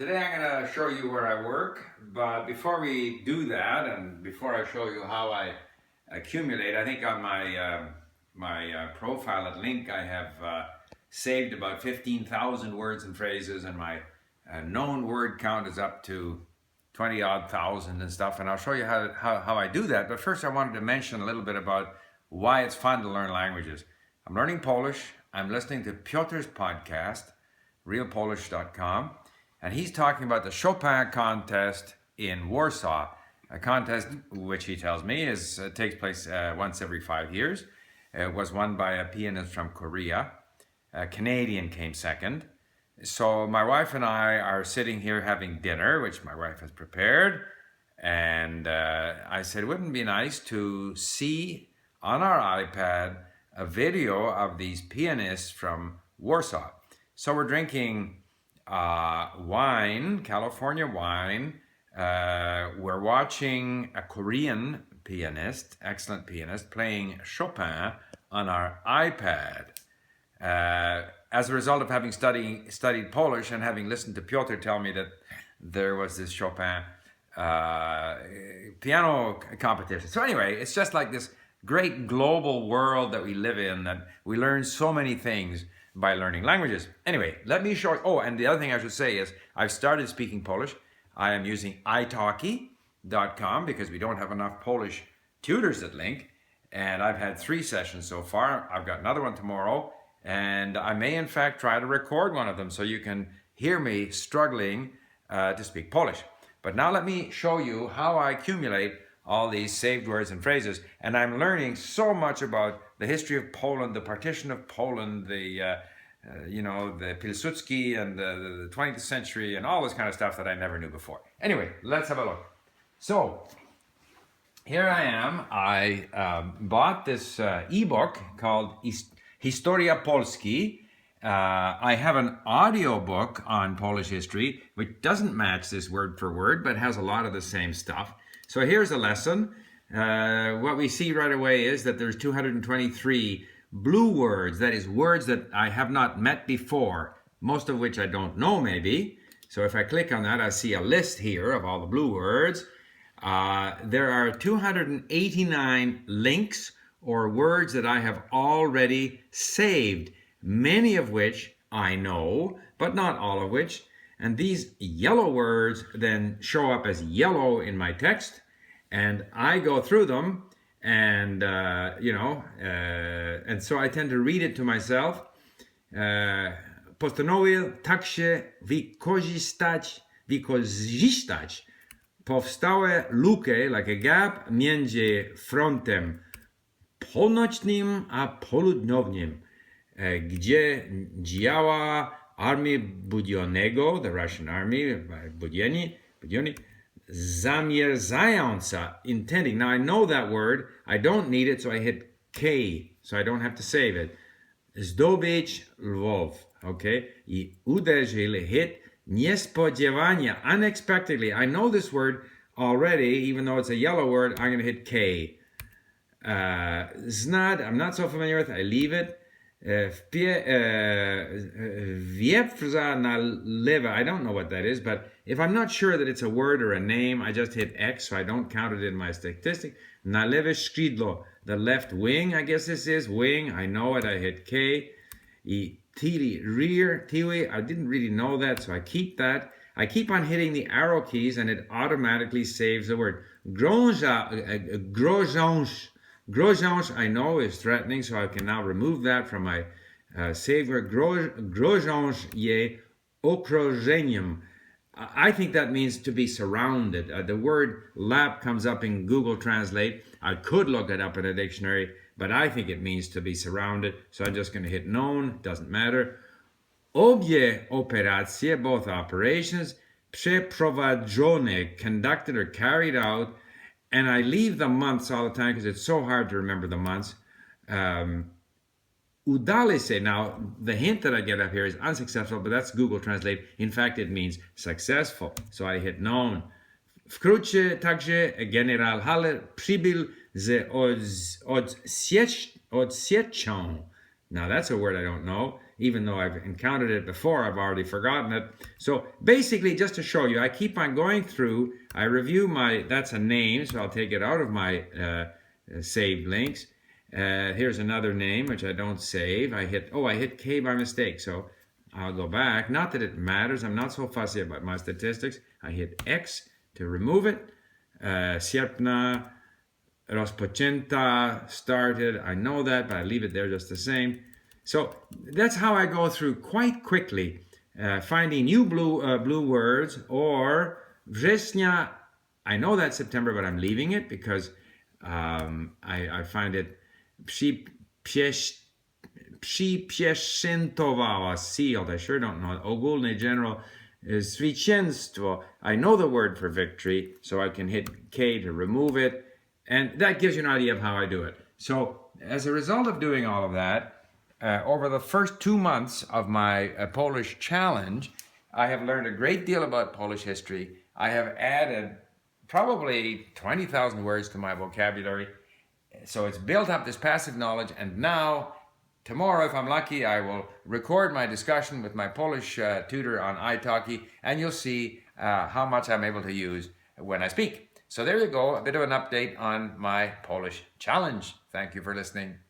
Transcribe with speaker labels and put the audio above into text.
Speaker 1: Today I'm going to show you where I work, but before we do that and before I show you how I accumulate, I think on my profile at LingQ I have saved about 15,000 words and phrases, and my known word count is up to 20 odd thousand and stuff, and I'll show you how I do that. But first I wanted to mention a little bit about why it's fun to learn languages. I'm learning Polish. I'm listening to Piotr's podcast, realpolish.com. And he's talking about the Chopin Contest in Warsaw, a contest which he tells me takes place once every 5 years. It was won by a pianist from Korea. A Canadian came second. So my wife and I are sitting here having dinner, which my wife has prepared. And I said, wouldn't it be nice to see on our iPad a video of these pianists from Warsaw? So we're drinking wine, California wine. We're watching a Korean pianist, excellent pianist, playing Chopin on our iPad. As a result of having studied Polish and having listened to Piotr tell me that there was this Chopin piano competition. So anyway, it's just like this great global world that we live in, that we learn so many things by learning languages. Anyway, let me show you. Oh, and the other thing I should say is I've started speaking Polish. I am using italki.com because we don't have enough Polish tutors at LingQ. And I've had 3 sessions so far. I've got another one tomorrow. And I may, in fact, try to record one of them so you can hear me struggling to speak Polish. But now let me show you how I accumulate all these saved words and phrases. And I'm learning so much about the history of Poland, the partition of Poland, the Pilsudski and the 20th century and all this kind of stuff that I never knew before. Anyway, let's have a look. So, here I am. I bought this ebook called Historia Polski. I have an audio book on Polish history, which doesn't match this word for word, but has a lot of the same stuff. So here's a lesson. What we see right away is that there's 223 blue words, that is words that I have not met before, most of which I don't know maybe. So if I click on that, I see a list here of all the blue words. There are 289 links or words that I have already saved, many of which I know, but not all of which. And these yellow words then show up as yellow in my text, and I go through them, and and so I tend to read it to myself. Postanowił także wykorzystać powstałe lukę, like a gap, między frontem północnym a południowym, gdzie działa armii Budionnego, the Russian army by Budyoni, zamierzająca, intending. Now I know that word, I don't need it, so I hit K, so I don't have to save it. Zdobyć Lwów, okay? I uderzył, hit niespodziewanie, unexpectedly. I know this word already, even though it's a yellow word, I'm going to hit K. Znad, I'm not so familiar with, I leave it. Wieprza na lewa, I don't know what that is, but if I'm not sure that it's a word or a name, I just hit X, so I don't count it in my statistic. Na lewe skrzydło, the left wing, I guess this is, wing, I know it, I hit K. I tiri, rear, tiwi, I didn't really know that, so I keep that. I keep on hitting the arrow keys and it automatically saves the word. Grożąż, I know, is threatening, so I can now remove that from my save word. Grożąż je okrążeniem. I think that means to be surrounded. The word lap comes up in Google Translate. I could look it up in a dictionary, but I think it means to be surrounded, so I'm just going to hit known, doesn't matter. Obie operacje, both operations, przeprowadzone, conducted or carried out. And I leave the months all the time because it's so hard to remember the months. Udali se. Now, the hint that I get up here is unsuccessful, but that's Google Translate. In fact, it means successful. So I hit known. Wkrótce także general Haller przybył z odsieczą. Now, that's a word I don't know. even though I've encountered it before, I've already forgotten it. So basically, just to show you, I keep on going through, I review that's a name, so I'll take it out of my saved links. Here's another name, which I don't save. I hit K by mistake, so I'll go back. Not that it matters, I'm not so fussy about my statistics. I hit X to remove it. Sierpna, rozpoczęta, started. I know that, but I leave it there just the same. So that's how I go through quite quickly, finding new blue words. Or września, I know that's September, but I'm leaving it because I find it przypieszczętowała, sealed. I sure don't know. Ogólne general zwycięstwo. I know the word for victory, so I can hit K to remove it. And that gives you an idea of how I do it. So as a result of doing all of that, over the first 2 months of my Polish challenge, I have learned a great deal about Polish history. I have added probably 20,000 words to my vocabulary. So it's built up this passive knowledge, and now, tomorrow, if I'm lucky, I will record my discussion with my Polish tutor on italki, and you'll see how much I'm able to use when I speak. So there you go, a bit of an update on my Polish challenge. Thank you for listening.